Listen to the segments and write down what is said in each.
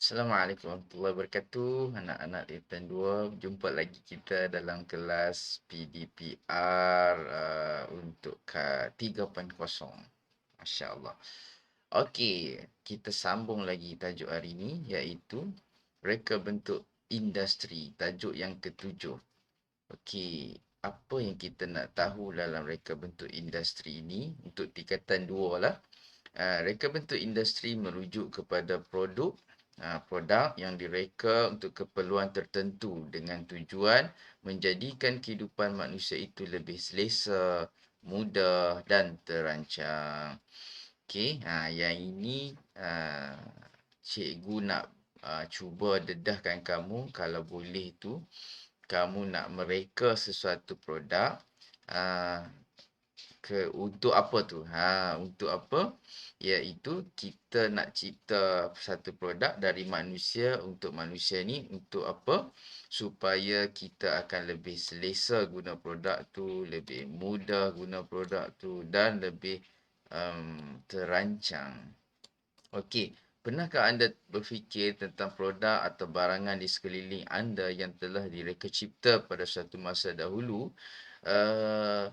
Assalamualaikum warahmatullahi wabarakatuh. Anak-anak Liftan 2, jumpa lagi kita dalam kelas PDPR untuk K3.0. Masya Allah. Okey, kita sambung lagi tajuk hari ini iaitu reka bentuk industri, tajuk yang ketujuh. Okey, apa yang kita nak tahu dalam reka bentuk industri ini untuk tingkatan 2 lah. Reka bentuk industri merujuk kepada produk yang direka untuk keperluan tertentu dengan tujuan menjadikan kehidupan manusia itu lebih selesa, mudah dan terancang. Okey, yang ini cikgu nak cuba dedahkan kamu kalau boleh tu kamu nak mereka sesuatu produk ah, untuk apa tu? Untuk apa? Iaitu kita nak cipta satu produk dari manusia untuk manusia ni untuk apa? Supaya kita akan lebih selesa guna produk tu, lebih mudah guna produk tu dan lebih terancang. Okey, pernahkah anda berfikir tentang produk atau barangan di sekeliling anda yang telah direka cipta pada suatu masa dahulu? Uh,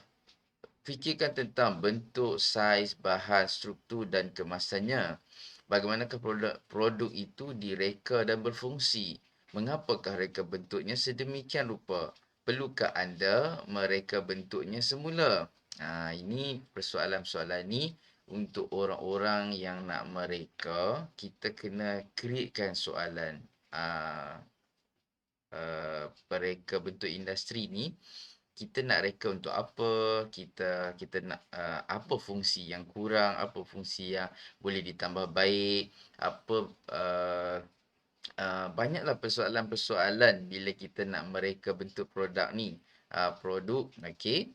Fikirkan tentang bentuk, saiz, bahan, struktur dan kemasannya. Bagaimanakah produk itu direka dan berfungsi? Mengapakah reka bentuknya sedemikian rupa? Perlukah anda mereka bentuknya semula? Ini persoalan-persoalan ni untuk orang-orang yang nak mereka, kita kena createkan soalan. Uh, Pereka bentuk industri ni kita nak reka untuk apa, kita nak apa fungsi yang kurang, apa fungsi yang boleh ditambah baik, apa banyaklah persoalan-persoalan bila kita nak mereka bentuk produk ni. Produk, okey.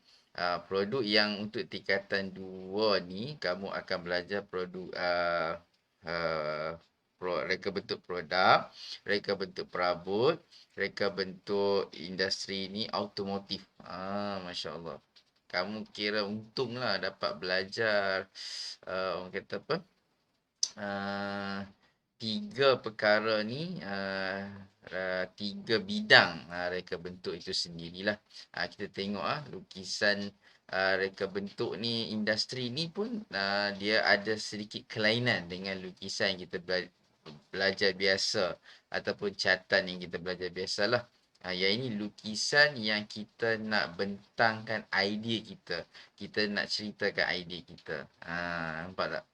Produk yang untuk tingkatan 2 ni kamu akan belajar produk uh, reka bentuk produk, reka bentuk perabot, reka bentuk industri ni automotif. Masya Allah. Kamu kira untunglah dapat belajar orang kata apa? Uh, Tiga perkara ni, tiga bidang reka bentuk itu sendirilah. Kita tengok lukisan reka bentuk ni, industri ni pun dia ada sedikit kelainan dengan lukisan yang kita belajar biasa ataupun catatan yang kita belajar biasalah. Yang ini lukisan yang kita nak bentangkan idea kita. Kita nak ceritakan idea kita. Nampak tak?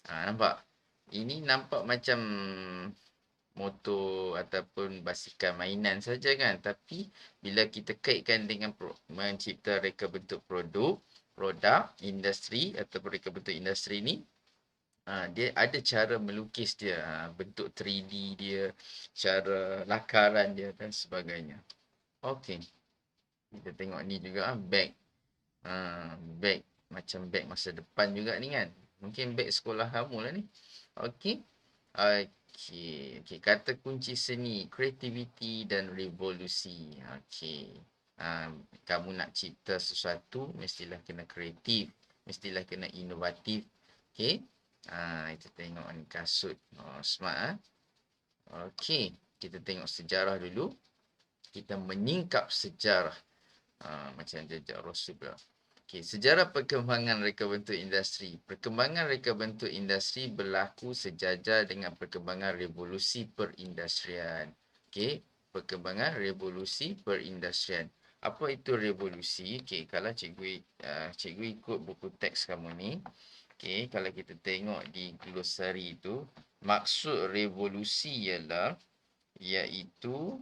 Nampak? Ini nampak macam motor ataupun basikal mainan saja kan. Tapi bila kita kaitkan dengan mencipta reka bentuk produk, industri ataupun reka bentuk industri ni, dia ada cara melukis dia, bentuk 3D dia, cara lakaran dia dan sebagainya. Okey, kita tengok ni juga beg. Beg macam beg masa depan juga ni kan. Mungkin beg sekolah kamu lah ni. Okey. Okey, kata kunci seni, kreativiti dan revolusi. Okey. Kamu nak cipta sesuatu mestilah kena kreatif, mestilah kena inovatif. Okey. Kita tengok ni kasut. Smart Okey, kita tengok sejarah dulu. Kita menyingkap sejarah. Macam jejak Rasul pula. Okey, sejarah perkembangan reka bentuk industri. Perkembangan reka bentuk industri berlaku sejajar dengan perkembangan revolusi perindustrian. Okey, perkembangan revolusi perindustrian. Apa itu revolusi? Okey, kalau cikgu ikut buku teks kamu ni, okey, kalau kita tengok di glosari itu, maksud revolusi ialah iaitu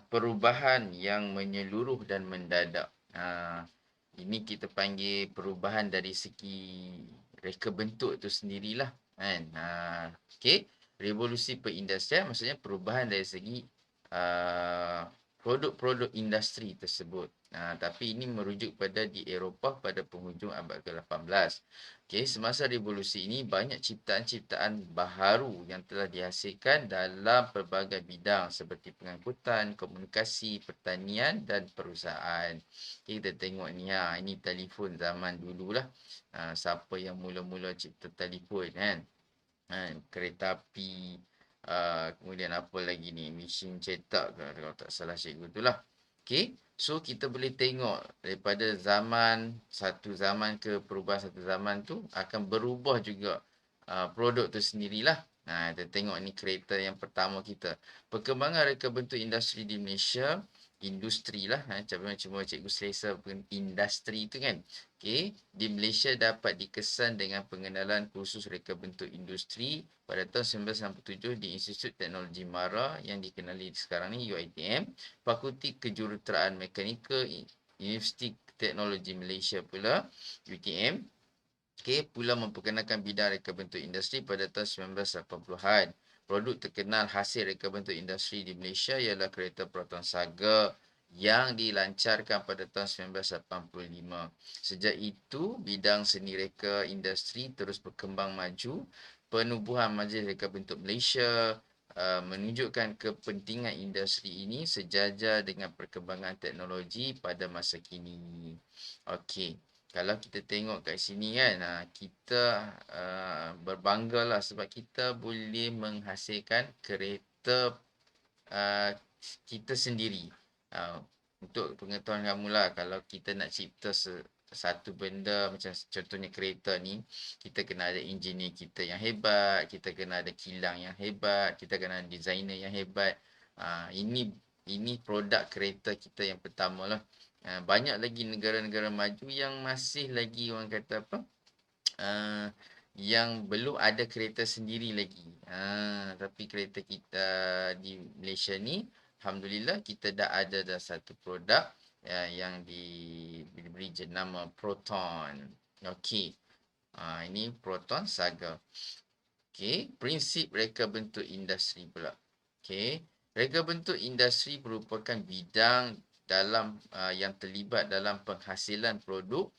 perubahan yang menyeluruh dan mendadak. Ini kita panggil perubahan dari segi reka bentuk itu sendirilah kan. Okey, revolusi perindustrian maksudnya perubahan dari segi produk-produk industri tersebut. Tapi ini merujuk pada di Eropah pada penghujung abad ke-18. Okey, semasa revolusi ini banyak ciptaan-ciptaan baharu yang telah dihasilkan dalam pelbagai bidang seperti pengangkutan, komunikasi, pertanian dan perusahaan. Okay, kita tengok ni ini telefon zaman dululah. Siapa yang mula-mula cipta telefon kan? Kereta api, Kemudian apa lagi ni, mesin cetak ke kalau tak salah cikgu tu lah. Okey, so kita boleh tengok daripada satu zaman ke perubahan satu zaman tu akan berubah juga produk tu sendirilah. Kita tengok ni kereta yang pertama kita. Perkembangan reka bentuk industri di Malaysia, industri lah, cuma cikgu selesa industri tu kan. Okey, di Malaysia dapat dikesan dengan pengenalan kursus reka bentuk industri pada tahun 1967 di Institut Teknologi MARA yang dikenali sekarang ni UiTM, Fakulti Kejuruteraan Mekanikal Universiti Teknologi Malaysia pula UTM. Okey, pula memperkenalkan bidang reka bentuk industri pada tahun 1980-an. Produk terkenal hasil reka bentuk industri di Malaysia ialah kereta Proton Saga yang dilancarkan pada tahun 1985. Sejak itu, bidang seni reka industri terus berkembang maju. Penubuhan Majlis Reka Bentuk Malaysia menunjukkan kepentingan industri ini sejajar dengan perkembangan teknologi pada masa kini. Okey. Kalau kita tengok kat sini kan, kita berbanggalah sebab kita boleh menghasilkan kereta kita sendiri. Untuk pengetahuan kamu lah, kalau kita nak cipta satu benda macam contohnya kereta ni, kita kena ada engineer kita yang hebat, kita kena ada kilang yang hebat, kita kena ada designer yang hebat. Ini produk kereta kita yang pertama lah. Banyak lagi negara-negara maju yang masih lagi orang kata apa, yang belum ada kereta sendiri lagi. Tapi kereta kita di Malaysia ni, alhamdulillah kita dah ada satu produk yang diberi jenama Proton. Okey. Ini Proton Saga. Okey, prinsip reka bentuk industri pula. Okey, reka bentuk industri merupakan bidang yang terlibat dalam penghasilan produk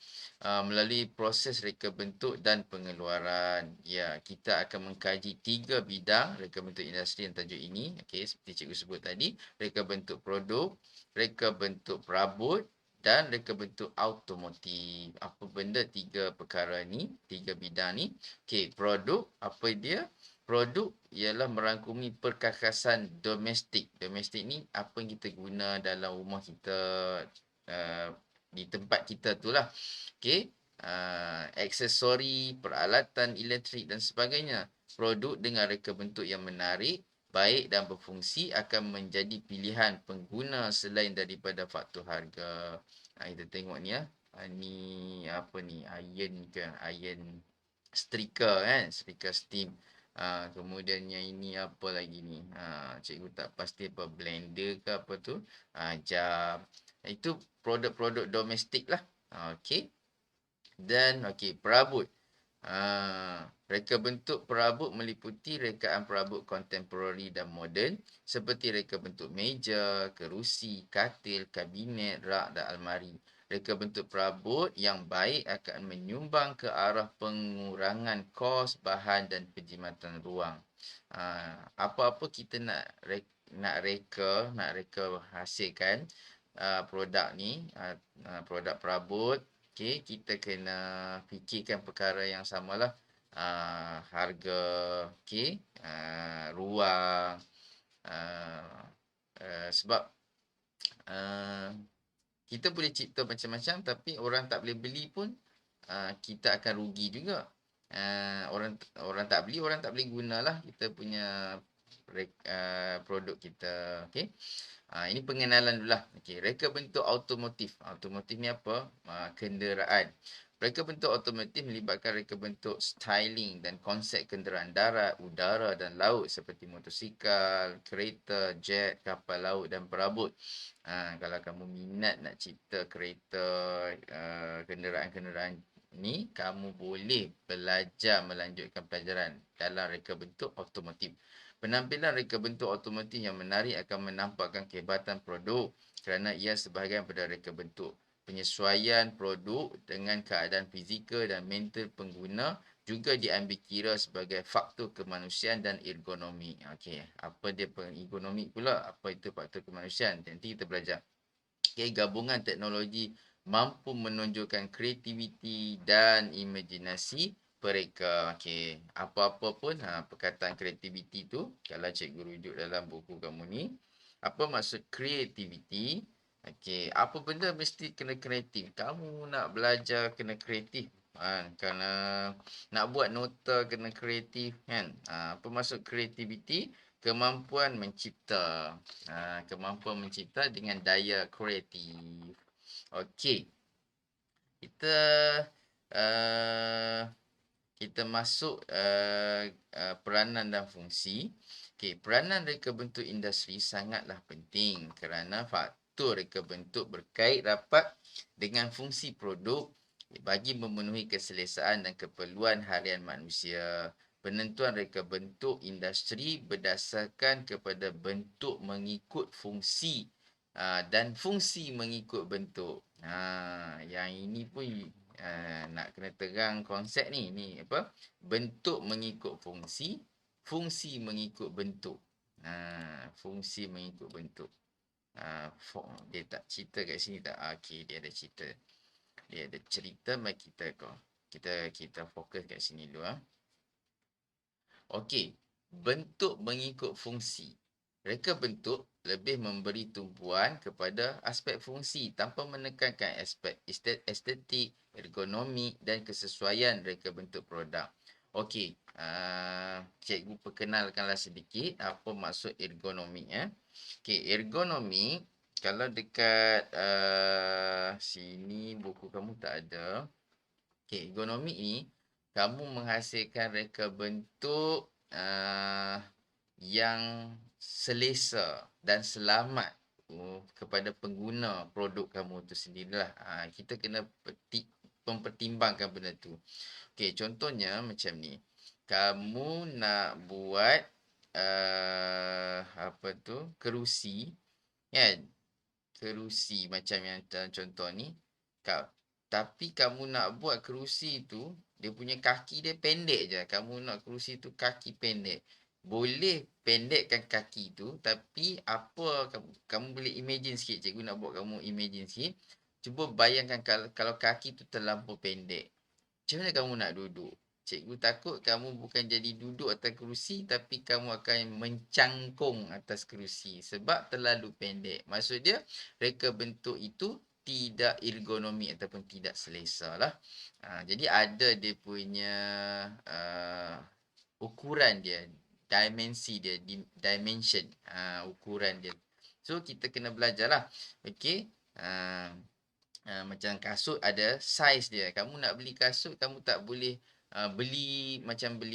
melalui proses reka bentuk dan pengeluaran. Ya, kita akan mengkaji 3 bidang reka bentuk industri yang tajuk ini. Okey, seperti cikgu sebut tadi, reka bentuk produk, reka bentuk perabot dan reka bentuk automotif. Apa benda 3 perkara ni, 3 bidang ni? Okey, produk apa dia? Produk ialah merangkumi perkakasan domestik. Domestik ni apa yang kita guna dalam rumah kita, di tempat kita tu lah. Okey, aksesori, peralatan elektrik dan sebagainya. Produk dengan reka bentuk yang menarik, baik dan berfungsi akan menjadi pilihan pengguna selain daripada faktor harga. Kita tengok ni ya. Ni apa ni? Iron ke? Iron setrika kan, setrika steam. Kemudian yang ini apa lagi ni? Cikgu tak pasti apa, blender ke apa tu? Jam. Itu produk-produk domestik lah. Okey. Dan okey, perabot. Reka bentuk perabot meliputi rekaan perabot kontemporari dan moden seperti reka bentuk meja, kerusi, katil, kabinet, rak dan almari. Reka bentuk perabot yang baik akan menyumbang ke arah pengurangan kos bahan dan penjimatan ruang. Apa-apa kita nak reka hasilkan produk ni, produk perabot. Okey, kita kena fikirkan perkara yang samalah. Harga, okey, ruang. Sebab kita boleh cipta macam-macam tapi orang tak boleh beli pun, kita akan rugi juga. Orang tak beli, orang tak boleh gunalah kita punya produk kita. Okey. Ini pengenalan dululah. Okey, reka bentuk automotif. Automotif ni apa? Kenderaan. Reka bentuk automotif melibatkan reka bentuk styling dan konsep kenderaan darat, udara dan laut seperti motosikal, kereta, jet, kapal laut dan perabot. Kalau kamu minat nak cipta kereta, kenderaan-kenderaan ni, kamu boleh belajar melanjutkan pelajaran dalam reka bentuk automotif. Penampilan reka bentuk automotif yang menarik akan menampakkan kehebatan produk kerana ia sebahagian pada reka bentuk. Penyesuaian produk dengan keadaan fizikal dan mental pengguna juga diambil kira sebagai faktor kemanusiaan dan ergonomi. Okey, apa dia ergonomi pula? Apa itu faktor kemanusiaan? Nanti kita belajar. Okey, gabungan teknologi mampu menunjukkan kreativiti dan imajinasi mereka. Okey, apa-apa pun perkataan kreativiti tu kalau cikgu rujuk dalam buku kamu ni, apa maksud kreativiti? Okey, apa benda mesti kena kreatif. Kamu nak belajar kena kreatif. Kena nak buat nota kena kreatif kan. Apa maksud kreativiti? Kemampuan mencipta. Kemampuan mencipta dengan daya kreatif. Okey. Kita uh, kita masuk peranan dan fungsi. Okey, peranan reka bentuk industri sangatlah penting kerana faktor reka bentuk berkait rapat dengan fungsi produk bagi memenuhi keselesaan dan keperluan harian manusia. Penentuan reka bentuk industri berdasarkan kepada bentuk mengikut fungsi dan fungsi mengikut bentuk. Yang ini pun nak kena terang konsep ni. Ni apa? Bentuk mengikut fungsi, fungsi mengikut bentuk. Fungsi mengikut bentuk. Dia tak cerita kat sini tak? Okey, dia ada cerita. Dia ada cerita, mari kita fokus kat sini dulu. Okey, bentuk mengikut fungsi. Reka bentuk lebih memberi tumpuan kepada aspek fungsi tanpa menekankan aspek estetik, ergonomi dan kesesuaian reka bentuk produk. Okey, cikgu perkenalkanlah sedikit apa maksud ergonomi. Okey, ergonomi kalau dekat sini buku kamu tak ada. Okey, ergonomi ni kamu menghasilkan reka bentuk yang selesa dan selamat kepada pengguna produk kamu tu sendirilah. Kita kena mempertimbangkan benda tu. Okey, contohnya macam ni. Kamu nak buat apa tu? Kerusi, kan? Kerusi macam yang contoh ni. Tapi kamu nak buat kerusi tu, dia punya kaki dia pendek je. Kamu nak kerusi tu kaki pendek. Boleh pendekkan kaki tu, tapi apa kamu boleh imagine sikit, cikgu nak buat kamu imagine sikit. Cuba bayangkan kalau kaki tu terlampau pendek. Macam mana kamu nak duduk? Cikgu takut kamu bukan jadi duduk atas kerusi, tapi kamu akan mencangkung atas kerusi sebab terlalu pendek. Maksud dia, reka bentuk itu tidak ergonomi ataupun tidak selesa lah. Jadi ada dia punya ukuran dia, dimensi dia, dimension, ukuran dia. So kita kena belajar lah. Okey. Macam kasut ada saiz dia. Kamu nak beli kasut, kamu tak boleh beli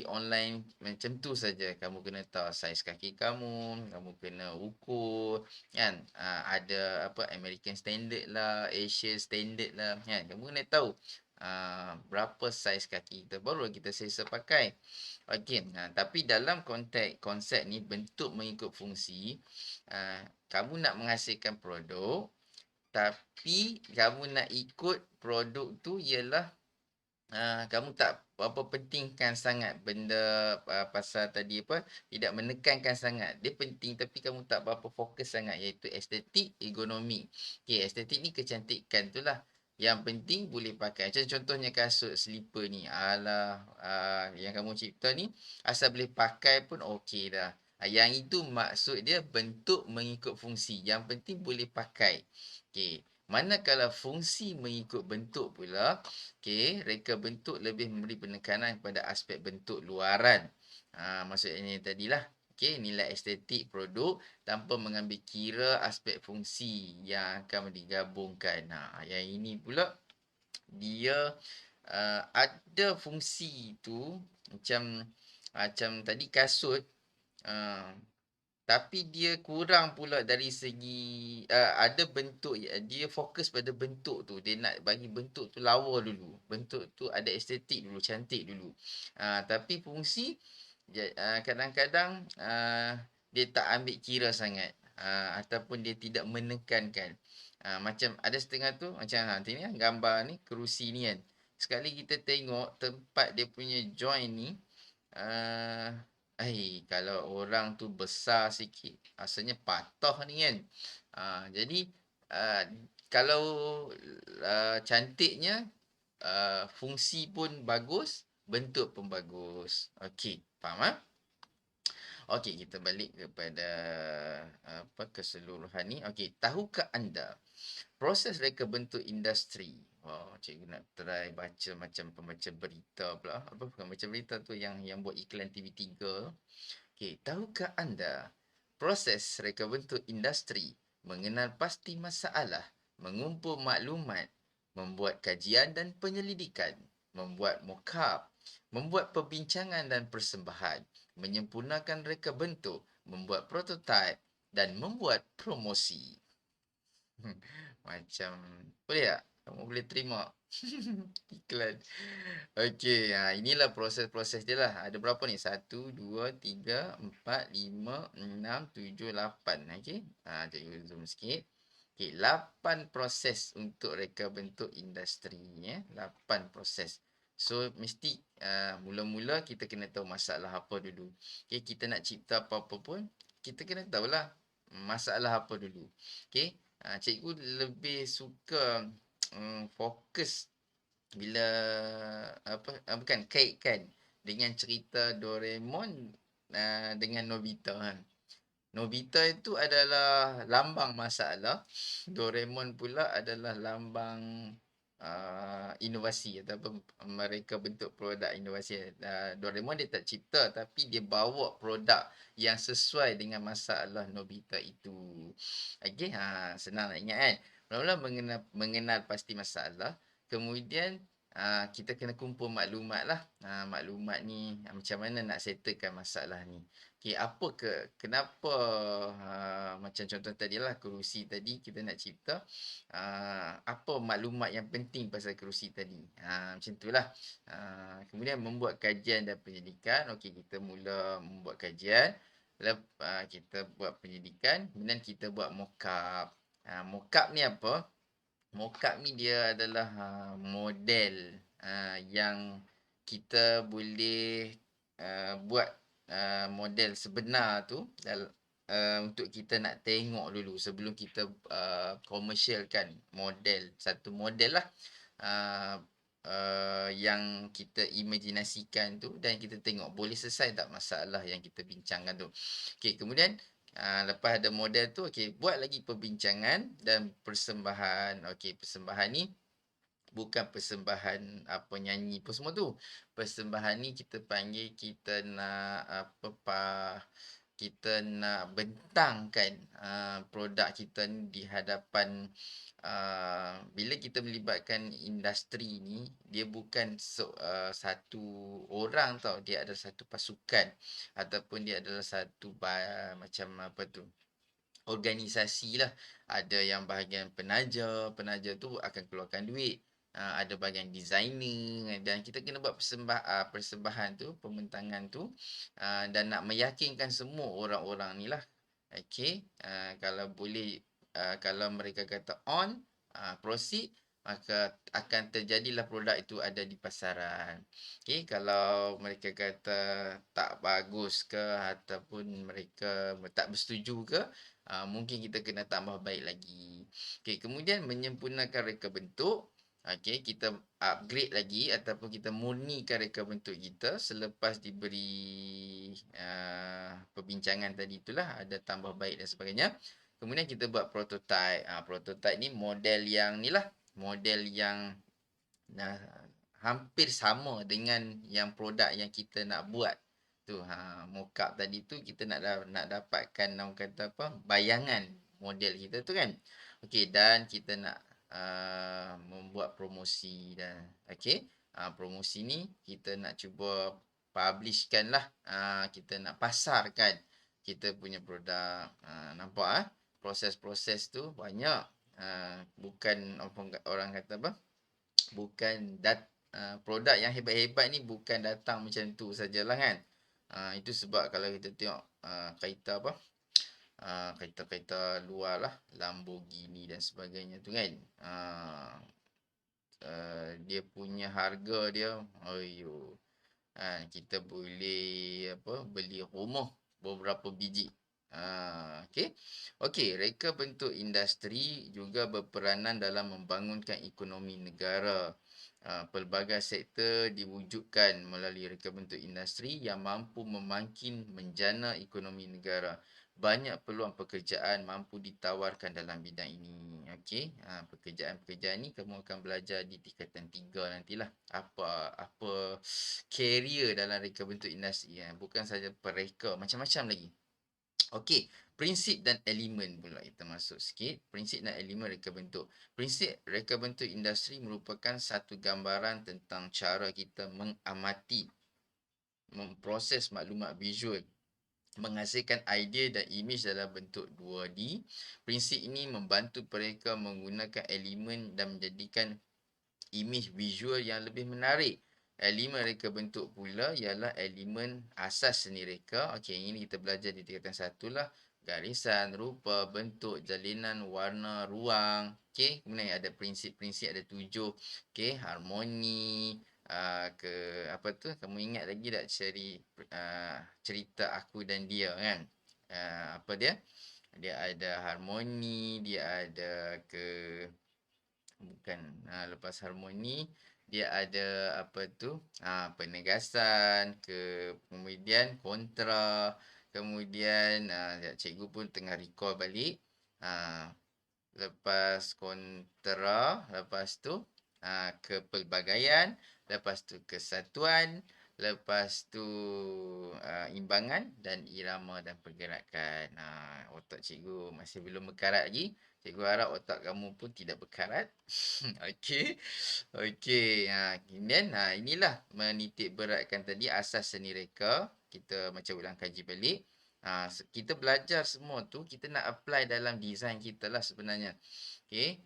online macam tu saja. Kamu kena tahu saiz kaki kamu, kamu kena ukur kan. Ada apa American standard lah, Asia standard lah kan. Kamu kena tahu berapa saiz kaki kita baru kita selesa pakai. Okey, tapi dalam konteks konsep ni bentuk mengikut fungsi, kamu nak menghasilkan produk tapi kamu nak ikut produk tu ialah kamu tak apa pentingkan sangat benda pasal tadi apa tidak menekankan sangat. Dia penting tapi kamu tak berapa fokus sangat iaitu estetik, ergonomi. Okey, estetik ni kecantikan tu lah. Yang penting boleh pakai. Macam contohnya kasut slipper ni. Alah, yang kamu cipta ni asal boleh pakai pun okey dah. Yang itu maksud dia bentuk mengikut fungsi. Yang penting boleh pakai. Okey. Manakala fungsi mengikut bentuk pula, okey, reka bentuk lebih memberi penekanan kepada aspek bentuk luaran. Maksudnya tadilah, okey, nilai estetik produk tanpa mengambil kira aspek fungsi yang akan digabungkan. Yang ini pula dia ada fungsi tu macam tadi kasut tapi dia kurang pula dari segi ada bentuk dia fokus pada bentuk tu. Dia nak bagi bentuk tu lawa dulu. Bentuk tu ada estetik dulu, cantik dulu. Tapi fungsi kadang-kadang dia tak ambil kira sangat. Ataupun dia tidak menekankan. Macam ada setengah tu macam ni gambar ni kerusi ni kan. Sekali kita tengok tempat dia punya join ni kalau orang tu besar sikit, rasanya patah ni kan. Jadi, kalau cantiknya, fungsi pun bagus, bentuk pun bagus. Okey, faham ah? Okey, kita balik kepada apa keseluruhan ni. Okey, tahukah anda proses reka bentuk industri? Oh, cikgu nak try baca macam pembaca berita pula. Apa bukan baca berita tu yang buat iklan TV3. Okey, tahukah anda proses reka bentuk industri mengenal pasti masalah, mengumpul maklumat, membuat kajian dan penyelidikan, membuat mock-up, membuat perbincangan dan persembahan, menyempurnakan reka bentuk, membuat prototype dan membuat promosi. Macam boleh tak? Kamu boleh terima iklan. Okey, inilah proses-proses dia lah. Ada berapa ni? 1, 2, 3, 4, 5, 6, 7, 8. Okey. Cikgu zoom sikit. Okey, 8 proses untuk reka bentuk industri ya. 8 proses. So mesti mula-mula kita kena tahu masalah apa dulu. Okey, kita nak cipta apa-apa pun kita kena tahulah masalah apa dulu. Okey. Cikgu lebih suka fokus bila apa bukan kaitkan dengan cerita Doraemon dengan Nobita kan. Nobita itu adalah lambang masalah, Doraemon pula adalah lambang inovasi ataupun mereka bentuk produk inovasi. Doraemon dia tak cipta tapi dia bawa produk yang sesuai dengan masalah Nobita itu. Okey, senang nak ingat kan. Mula-mula mengenal pasti masalah, kemudian kita kena kumpul maklumat lah. Maklumat ni macam mana nak settlekan masalah ni. Okey, kenapa macam contoh tadi lah kerusi tadi kita nak cipta apa maklumat yang penting pasal kerusi tadi. Macam itulah. Kemudian membuat kajian dan penyelidikan. Okey, kita mula membuat kajian. Kita buat penyelidikan, kemudian kita buat mock-up. Mock-up ni apa? Mock-up ni dia adalah model yang kita boleh buat model sebenar tu untuk kita nak tengok dulu sebelum kita komersialkan satu model lah yang kita imajinasikan tu dan kita tengok boleh selesai tak masalah yang kita bincangkan tu. Okey, kemudian lepas ada model tu, okey, buat lagi perbincangan dan persembahan. Okey, persembahan ni bukan persembahan apa nyanyi apa semua tu. Persembahan ni kita panggil kita nak kita nak bentangkan produk kita ni di hadapan bila kita melibatkan industri ni dia bukan satu orang tau, dia adalah satu pasukan ataupun dia adalah satu macam apa tu organisasi lah. Ada yang bahagian penaja tu akan keluarkan duit. Ada bahagian designer dan kita kena buat persembahan tu, pembentangan tu dan nak meyakinkan semua orang-orang ni lah. Okey, kalau boleh kalau mereka kata on, proceed, maka akan terjadilah produk itu ada di pasaran. Okey, kalau mereka kata tak bagus ke ataupun mereka tak bersetuju ke, mungkin kita kena tambah baik lagi. Okey, kemudian menyempurnakan reka bentuk. Okey, kita upgrade lagi ataupun kita murnikan reka bentuk kita selepas diberi perbincangan tadi itulah, ada tambah baik dan sebagainya. Kemudian kita buat prototype. Prototype ni model yang ni lah, model yang hampir sama dengan yang produk yang kita nak buat tu. Mock-up tadi tu kita nak dapatkan orang kata apa bayangan model kita tu kan. Okey, dan kita nak membuat promosi dan okey, promosi ni kita nak cuba publishkan lah, kita nak pasarkan kita punya produk. Nampak proses-proses tu banyak. Bukan orang kata apa, bukan produk yang hebat-hebat ni bukan datang macam tu sajalah kan. Itu sebab kalau kita tengok kereta apa, kereta-kereta luar lah, Lamborghini dan sebagainya tu kan, dia punya harga dia, ayo, kita boleh apa beli rumah beberapa biji. Okey. Okey, reka bentuk industri juga berperanan dalam membangunkan ekonomi negara. pelbagai sektor diwujudkan melalui reka bentuk industri yang mampu memangkin menjana ekonomi negara. Banyak peluang pekerjaan mampu ditawarkan dalam bidang ini. Okey, pekerjaan-pekerjaan ni kamu akan belajar di tingkatan 3 nantilah. Apa career dalam reka bentuk industri, bukan saja pereka, macam-macam lagi. Okey, prinsip dan elemen pula kita masuk sikit. Prinsip dan elemen reka bentuk. Prinsip reka bentuk industri merupakan satu gambaran tentang cara kita mengamati, memproses maklumat visual, menghasilkan idea dan imej dalam bentuk 2D. Prinsip ini membantu mereka menggunakan elemen dan menjadikan imej visual yang lebih menarik. Elemen reka bentuk pula ialah elemen asas seni reka. Okey, ini kita belajar di tingkatan 1 lah. Garisan, rupa, bentuk, jalinan, warna, ruang. Okey, kemudian ada prinsip-prinsip, ada 7. Okey, harmoni, ke apa tu? Kamu ingat lagi tak cerita Aku dan Dia kan? Apa dia? Dia ada harmoni, dia ada bukan, lepas harmoni dia ada apa tu, penegasan, kemudian kontra, kemudian sekejap cikgu pun tengah recall balik. Lepas kontra, lepas tu kepelbagaian, lepas tu kesatuan, lepas tu imbangan dan irama dan pergerakan. Otak cikgu masih belum berkarat lagi. Cikgu harap otak kamu pun tidak berkarat. Okey. Okey. Kemudian inilah menitik beratkan tadi asas seni reka. Kita macam ulang kaji balik. Kita belajar semua tu, kita nak apply dalam design kita lah sebenarnya. Okey.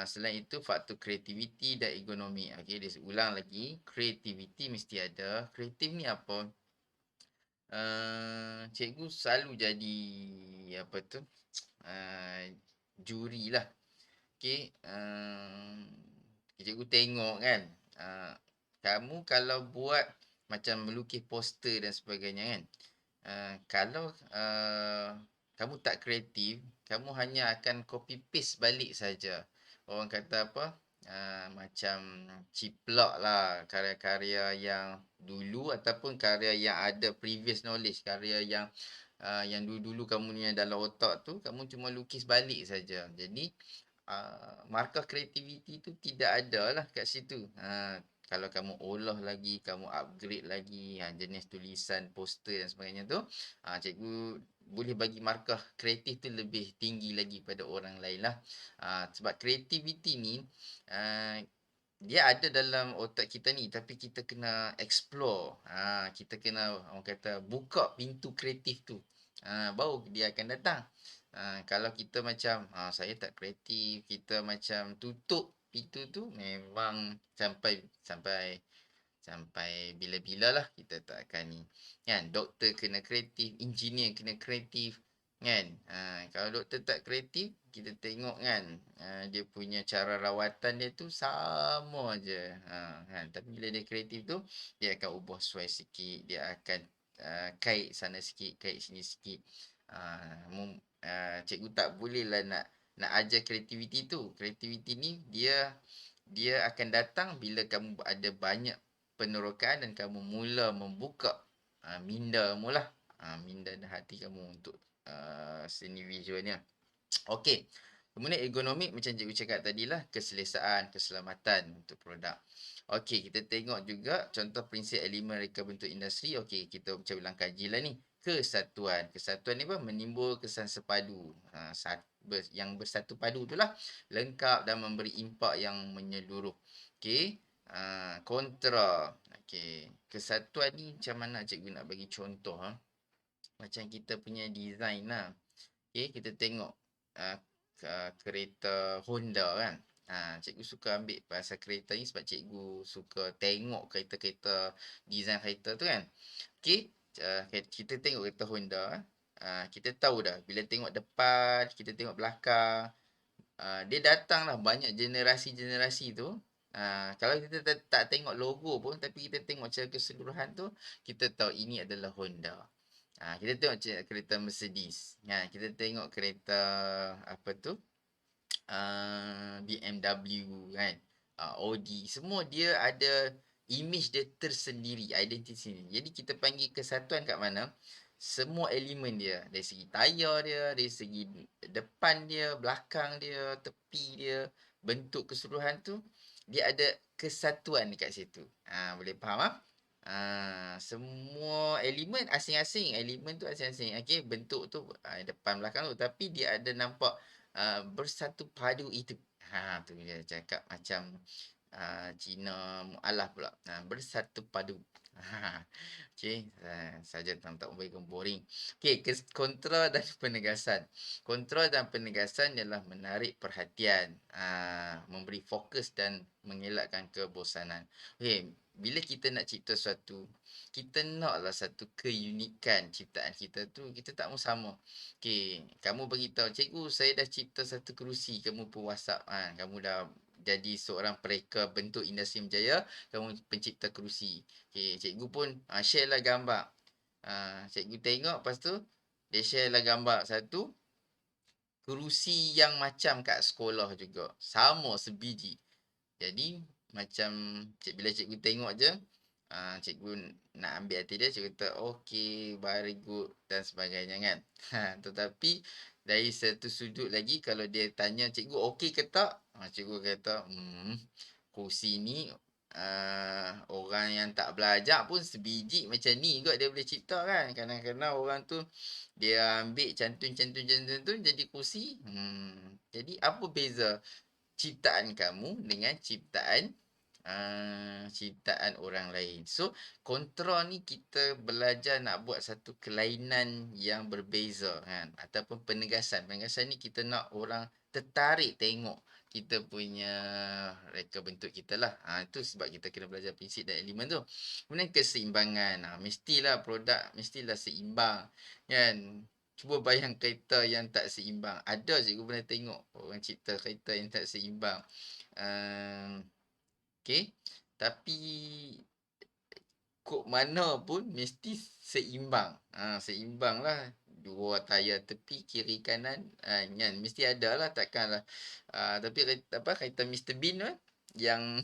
Selain itu, faktor kreativiti dan ekonomi. Okey, dia ulang lagi. Kreativiti mesti ada. Kreatif ni apa? Cikgu selalu jadi apa tu? Juri lah. Okey. Cikgu tengok kan. Kamu kalau buat macam melukis poster dan sebagainya kan. Kalau kamu tak kreatif, kamu hanya akan copy paste balik saja. Orang kata apa? Macam ciplak lah karya-karya yang dulu ataupun karya yang ada previous knowledge, karya yang dulu-dulu kamu punya dalam otak tu, kamu cuma lukis balik saja. Jadi markah kreativiti tu tidak ada lah kat situ. Kalau kamu olah lagi, kamu upgrade lagi jenis tulisan, poster dan sebagainya tu, cikgu boleh bagi markah kreatif tu lebih tinggi lagi pada orang lain lah. Sebab kreativiti ni dia ada dalam otak kita ni, tapi kita kena explore. Kita kena, orang kata, buka pintu kreatif tu. Baru dia akan datang. Kalau kita macam saya tak kreatif, kita macam tutup pintu tu, memang sampai bila-bila lah kita tak akan ni. Kan, doktor kena kreatif, engineer kena kreatif. Kan, kalau doktor tak kreatif, kita tengok kan, dia punya cara rawatan dia tu sama aje. Kan, tapi bila dia kreatif tu, dia akan ubah suai sikit, dia akan kait sana sikit, kait sini sikit. Cikgu tak boleh lah nak ajar kreativiti tu. Kreativiti ni dia akan datang bila kamu ada banyak penerokan dan kamu mula membuka minda kamu lah. Minda dan hati kamu untuk seni visualnya. Okey. Kemudian ekonomi macam cikgu cakap tadi lah, keselesaan, keselamatan untuk produk. Okey, kita tengok juga contoh prinsip elemen reka bentuk industri. Okey, kita macam ulang kaji lah ni. Kesatuan. Kesatuan ni apa? Menimbul kesan sepadu. Yang bersatu padu tu lah. Lengkap dan memberi impak yang menyeluruh. Okey. Kontra. Okey. Kesatuan ni macam mana cikgu nak bagi contoh? Macam kita punya design lah. Okey, kita tengok kereta Honda kan. Cikgu suka ambil pasal kereta ni sebab cikgu suka tengok kereta-kereta, design kereta tu kan. Okey, kita tengok kereta Honda. Kita tahu dah bila tengok depan, kita tengok belakang. Dia datanglah banyak generasi-generasi tu. Kalau kita tak tengok logo pun, tapi kita tengok secara keseluruhan tu, kita tahu ini adalah Honda. Kita tengok kereta Mercedes. Kita tengok kereta apa tu? BMW kan. Audi, semua dia ada image dia tersendiri, identiti sendiri. Jadi kita panggil kesatuan kat mana? Semua elemen dia, dari segi tayar dia, dari segi depan dia, belakang dia, tepi dia, bentuk keseluruhan tu, dia ada kesatuan dekat situ. Boleh faham ah? Semua elemen asing-asing, elemen tu asing-asing. Okey, bentuk tu depan belakang tu, tapi dia ada nampak bersatu padu itu. Tu dia cakap macam Cina mualaf pula. Bersatu padu. Okey, saja tak memberikan boring. Okey, kontra dan penegasan. Kontra dan penegasan ialah menarik perhatian, memberi fokus dan mengelakkan kebosanan. Okey, bila kita nak cipta sesuatu, kita naklah satu keunikan ciptaan kita tu, kita tak mau sama. Okey, kamu beritahu, "Cikgu, saya dah cipta satu kerusi." Kamu pun WhatsApp, kamu dah jadi seorang pereka bentuk industri berjaya, kamu pencipta kerusi. Okey, cikgu pun share lah gambar. Cikgu tengok, lepas tu dia share lah gambar satu kerusi yang macam kat sekolah juga. Sama sebiji. Jadi macam bila cikgu tengok je, cikgu nak ambil hati dia, cikgu kata, "Okey, very good," dan sebagainya kan. Tetapi dari satu sudut lagi, kalau dia tanya, "Cikgu okey ke tak?" Cikgu kata, kerusi ni orang yang tak belajar pun sebiji macam ni juga dia boleh cipta kan. Kadang-kadang orang tu dia ambil cantun-cantun jadi kerusi. Jadi apa beza ciptaan kamu dengan ciptaan orang lain. So, kontra ni kita belajar nak buat satu kelainan yang berbeza kan, ataupun penegasan. Penegasan ni kita nak orang tertarik tengok kita punya reka bentuk kita lah. Itu sebab kita kena belajar prinsip dan elemen tu. Kemudian keseimbangan. Mestilah produk mestilah seimbang kan. Cuba bayang kereta yang tak seimbang. Ada cikgu pernah tengok orang cipta kereta yang tak seimbang. Okey. Tapi kod mana pun mesti seimbang. Seimbang lah. Dua tayar tepi, kiri kanan. Kan? Mesti ada lah. Takkanlah. Tapi kereta Mr. Bean tu yang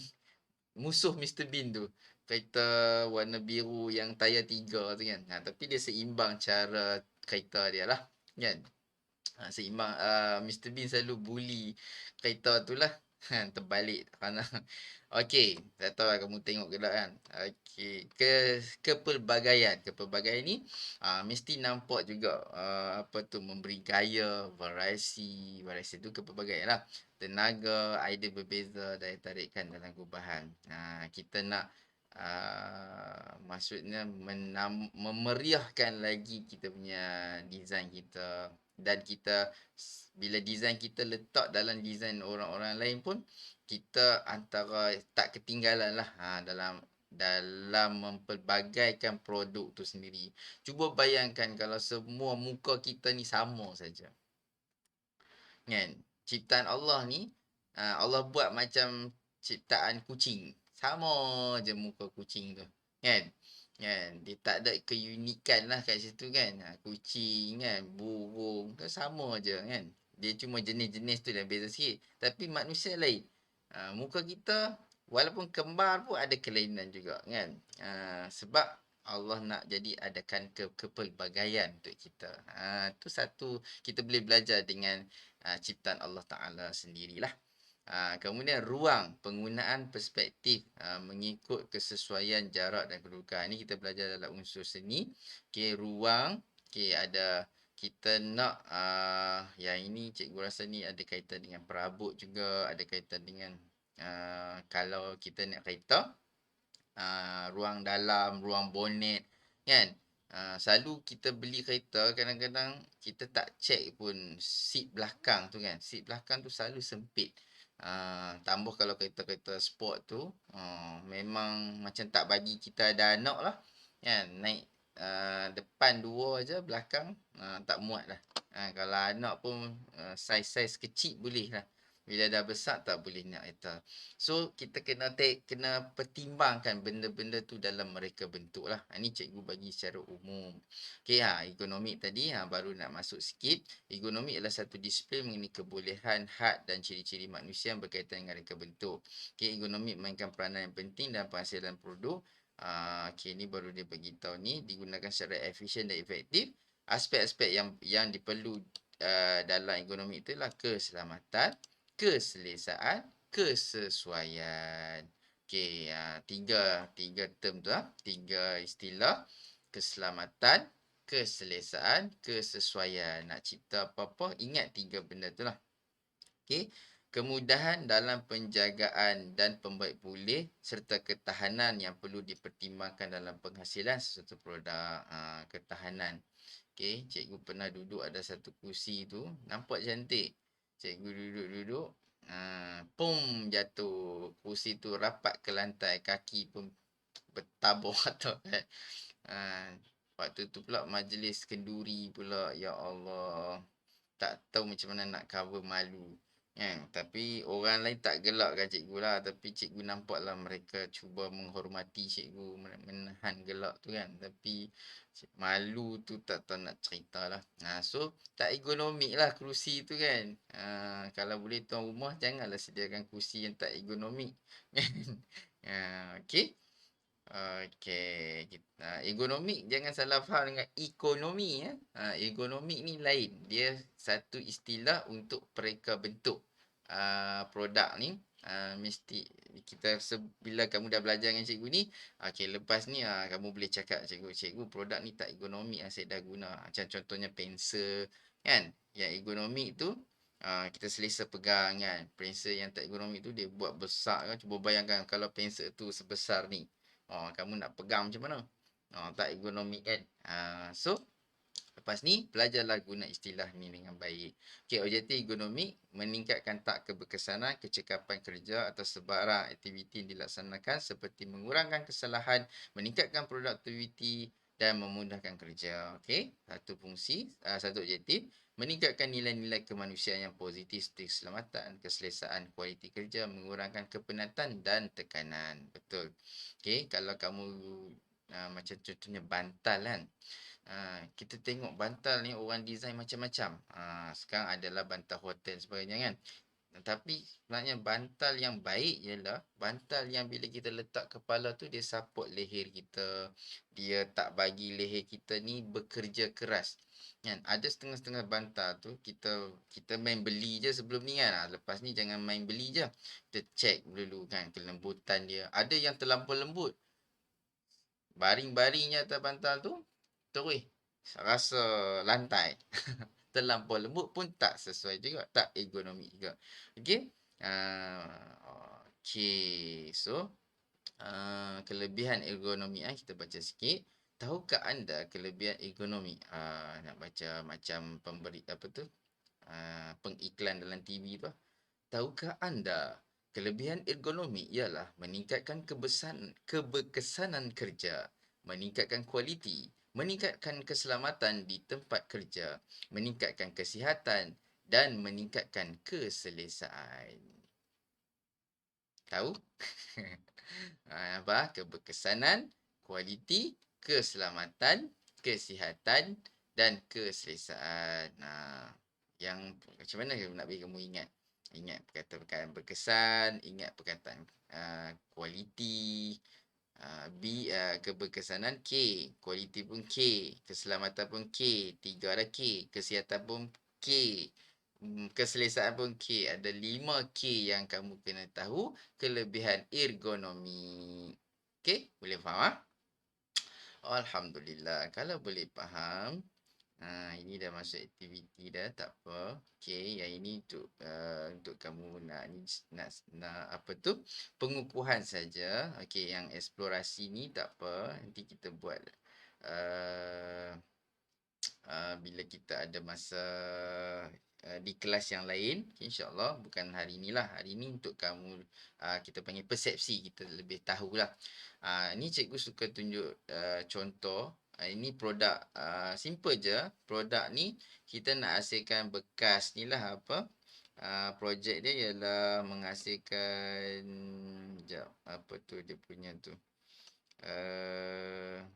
musuh Mr. Bean tu. Kereta warna biru yang tayar 3 tu kan. Tapi dia seimbang cara kereta dia lah. Kan? Seimbang. Mr. Bean selalu bully kereta tu lah. Terbalik kerana okey, tak tahu lah kamu tengok ke tak kan. Okey, kepelbagaian. Kepelbagaian ni mesti nampak juga apa tu memberi gaya, variasi tu kepelbagaian lah. Tenaga, idea berbeza, daya tarikan dalam gubahan. Kita nak maksudnya memeriahkan lagi kita punya design kita, dan kita bila design kita letak dalam design orang-orang lain pun, kita antara tak ketinggalan lah dalam mempelbagaikan produk tu sendiri. Cuba bayangkan kalau semua muka kita ni sama saja. Kan? Ciptaan Allah ni, Allah buat macam ciptaan kucing. Sama je muka kucing tu. Kan? Kan? Dia tak ada keunikan lah kat situ kan. Kucing kan, burung tu sama je kan. Dia cuma jenis-jenis tu yang beza sikit. Tapi manusia lain. Muka kita walaupun kembar pun ada kelainan juga kan. Sebab Allah nak jadi adakan kepelbagaian untuk kita. Tu satu kita boleh belajar dengan ciptaan Allah Ta'ala sendirilah. Kemudian ruang, penggunaan perspektif mengikut kesesuaian jarak dan kedudukan. Ini kita belajar dalam unsur seni. Okey, ruang. Okey, ada kita nak yang ini cikgu rasa ni ada kaitan dengan perabot juga, ada kaitan dengan kalau kita nak kereta, ruang dalam, ruang bonet kan. Selalu kita beli kereta, kadang-kadang kita tak check pun seat belakang tu kan. Seat belakang tu selalu sempit. Tambah kalau kereta-kereta sport tu memang macam tak bagi kita ada anak lah kan. Naik depan 2 je, belakang tak muat lah. Kalau anak pun saiz-saiz kecil boleh lah Bila dah besar tak boleh nak etal. So kita kena pertimbangkan benda-benda tu dalam mereka bentuk lah. Ini cikgu bagi secara umum. Okey, ekonomi tadi baru nak masuk sikit. Ekonomi adalah satu disiplin mengenai kebolehan, hak dan ciri-ciri manusia yang berkaitan dengan reka bentuk. Okey, ekonomi memainkan peranan yang penting dalam penghasilan produk. Okey, ni baru dia bagi tahu ni digunakan secara efisien dan efektif. Aspek-aspek yang diperlu dalam ekonomi itulah keselamatan, keselesaan, kesesuaian. Okey, tiga term tu tiga istilah: keselamatan, keselesaan, kesesuaian. Nak cipta apa-apa, ingat tiga benda tu lah. Okey. Kemudahan dalam penjagaan dan pembaik pulih serta ketahanan yang perlu dipertimbangkan dalam penghasilan sesuatu produk. Ketahanan. Okey, cikgu pernah duduk ada satu kursi tu, nampak cantik. Cikgu duduk-duduk, pum jatuh. Kursi tu rapat ke lantai, kaki pun bertabur atau kan. Waktu tu pula majlis kenduri pula, ya Allah. Tak tahu macam mana nak cover, malu. Tapi orang lain tak gelakkan cikgu lah. Tapi cikgu nampaklah mereka cuba menghormati cikgu, menahan gelak tu kan. Tapi malu tu tak tahu nak cerita lah. So tak ergonomik lah kerusi tu kan. Kalau boleh tuan rumah janganlah sediakan kerusi yang tak ergonomik. Okey. Okey, ergonomik jangan salah faham dengan ekonomi ya. Ergonomik ni lain. Dia satu istilah untuk pereka bentuk produk ni. Mesti kita bila kamu dah belajar dengan cikgu ni, okey, lepas ni kamu boleh cakap cikgu produk ni tak ergonomik saya dah guna. Macam contohnya pensel kan. Yang ergonomik tu kita selesa pegang kan. Pensel yang tak ergonomik tu dia buat besar kan. Cuba bayangkan kalau pensel tu sebesar ni. Kamu nak pegang macam mana? Tak ergonomik kan? So, lepas ni, belajarlah guna istilah ni dengan baik. Okey, objektif ergonomik meningkatkan tak keberkesanan, kecekapan kerja atau sebarang aktiviti yang dilaksanakan seperti mengurangkan kesalahan, meningkatkan produktiviti dan memudahkan kerja. Okey, satu fungsi, satu objektif, meningkatkan nilai-nilai kemanusiaan yang positif seperti keselamatan, keselesaan, kualiti kerja, mengurangkan kepenatan dan tekanan. Betul. Okey, kalau kamu macam contohnya bantal kan. Kita tengok bantal ni orang design macam-macam. Sekarang adalah bantal hotel sebagainya kan. Tapi sebenarnya bantal yang baik ialah bantal yang bila kita letak kepala tu dia support leher kita. Dia tak bagi leher kita ni bekerja keras. Kan? Ada setengah-setengah bantal tu kita main beli je sebelum ni kan. Lepas ni jangan main beli je. Kita check dulu kan kelembutan dia. Ada yang terlampau lembut. Baring-baringnya atas bantal tu terus rasa lantai. Terlampau lembut pun tak sesuai juga, tak ergonomik juga. Okey. Okey. So, kelebihan ergonomi kita baca sikit. Tahukah anda kelebihan ergonomi? Nak baca macam pemberi apa tu? Pengiklan dalam TV tu. Tahukah anda kelebihan ergonomi ialah meningkatkan keberkesanan kerja, meningkatkan kualiti, meningkatkan keselamatan di tempat kerja, meningkatkan kesihatan dan meningkatkan keselesaan. Tahu? Apa? Keberkesanan, kualiti, keselamatan, kesihatan dan keselesaan. Yang macam mana nak bagi kamu ingat? Ingat perkataan-perkataan berkesan, ingat perkataan kualiti, keberkesanan K, kualiti pun K, keselamatan pun K, 3 ada K, kesihatan pun K, keselesaan pun K. Ada 5 K yang kamu kena tahu kelebihan ergonomi. Okey, boleh faham Alhamdulillah. Kalau boleh faham, ini dah masuk aktiviti dah, tak apa. Okey, yang ini untuk kamu nak apa tu? Pengukuhan saja. Okey, yang eksplorasi ni tak apa. Nanti kita buat bila kita ada masa di kelas yang lain, insya-Allah. Bukan hari inilah. Hari ini untuk kamu kita panggil persepsi, kita lebih tahulah. Ni cikgu suka tunjuk contoh. Ini produk simple je. Produk ni kita nak hasilkan bekas ni lah apa? projek dia ialah menghasilkan, jap, apa tu dia punya tu,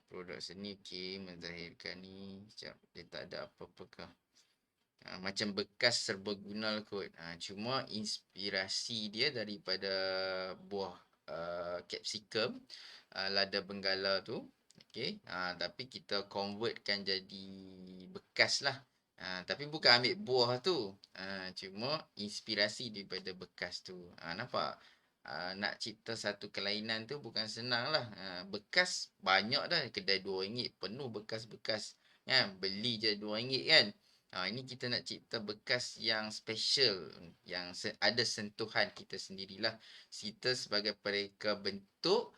produk seni, okey, menzahirkan ni, jap, dia tak ada apa-apakah. Macam bekas serbaguna lah kot. Cuma inspirasi dia daripada buah capsicum, lada benggala tu. Okey. Tapi kita convertkan jadi bekas lah. Tapi bukan ambil buah tu. Cuma inspirasi daripada bekas tu. Nampak? Nak cipta satu kelainan tu bukan senang lah. Bekas banyak dah. Kedai RM2 penuh bekas-bekas. Beli je RM2 kan. Ini kita nak cipta bekas yang special, yang ada sentuhan kita sendirilah. Kita sebagai pereka bentuk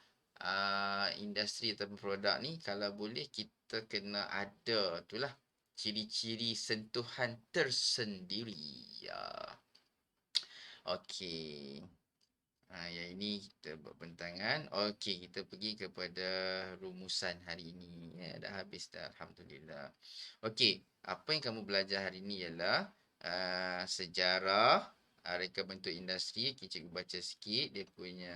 industri atau produk ni, kalau boleh kita kena ada itulah ciri-ciri sentuhan tersendiri. Ya. Okey. Yang ini kita buat bentangan. Okey, kita pergi kepada rumusan hari ini. Dah habis dah, Alhamdulillah. Okey, apa yang kamu belajar hari ini ialah sejarah reka bentuk industri. Okay, cikgu baca sikit dia punya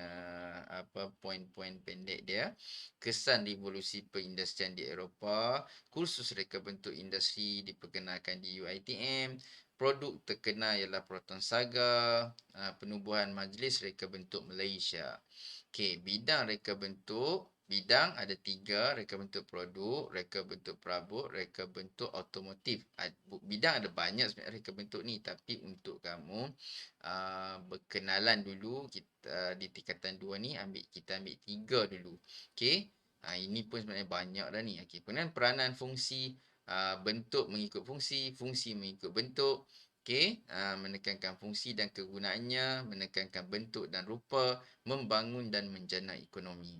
poin-poin pendek dia. Kesan revolusi perindustrian di Eropah. Kursus reka bentuk industri diperkenalkan di UiTM. Produk terkenal ialah Proton Saga, penubuhan Majlis Reka Bentuk Malaysia. Okey, bidang reka bentuk, bidang ada 3, reka bentuk produk, reka bentuk perabot, reka bentuk automotif. Bidang ada banyak sebenarnya reka bentuk ni, tapi untuk kamu berkenalan dulu, kita di tingkatan 2 ni kita ambil 3 dulu. Okey. Ini pun sebenarnya banyak dah ni. Okey, kemudian peranan fungsi, bentuk mengikut fungsi, fungsi mengikut bentuk. Okey, menekankan fungsi dan kegunaannya, menekankan bentuk dan rupa, membangun dan menjana ekonomi.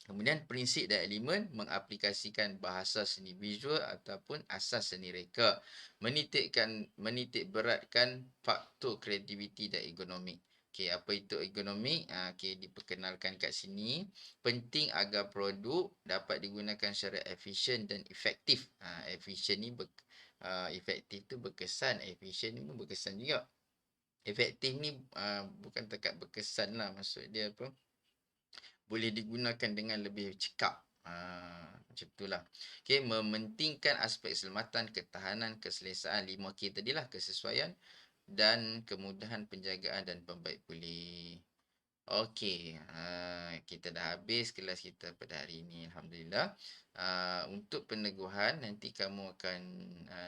Kemudian prinsip dan elemen mengaplikasikan bahasa seni visual ataupun asas seni reka. Menitik beratkan faktor kreativiti dan ekonomi. Okey, apa itu ekonomi? Okey, diperkenalkan kat sini. Penting agar produk dapat digunakan secara efisien dan efektif. Efisien ni efektif tu berkesan, efisien ni pun berkesan juga. Efektif ni bukan takat berkesan lah, maksud dia apa? Boleh digunakan dengan lebih cekap. Macam itulah. Okey, mementingkan aspek keselamatan, ketahanan, keselesaan 5K tadilah, kesesuaian dan kemudahan penjagaan dan pembaik pulih. Okey, kita dah habis kelas kita pada hari ini, Alhamdulillah. Untuk peneguhan, nanti kamu akan,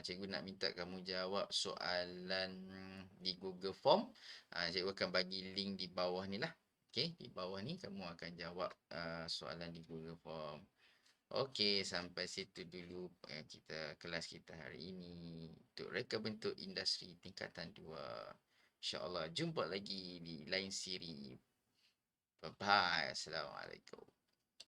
cikgu nak minta kamu jawab soalan di Google Form. Cikgu akan bagi link di bawah ni lah. Okey, di bawah ni kamu akan jawab soalan di Google Form. Okey, sampai situ dulu kelas kita hari ini untuk reka bentuk industri tingkatan 2. InsyaAllah jumpa lagi di lain siri. Bye bye. Assalamualaikum.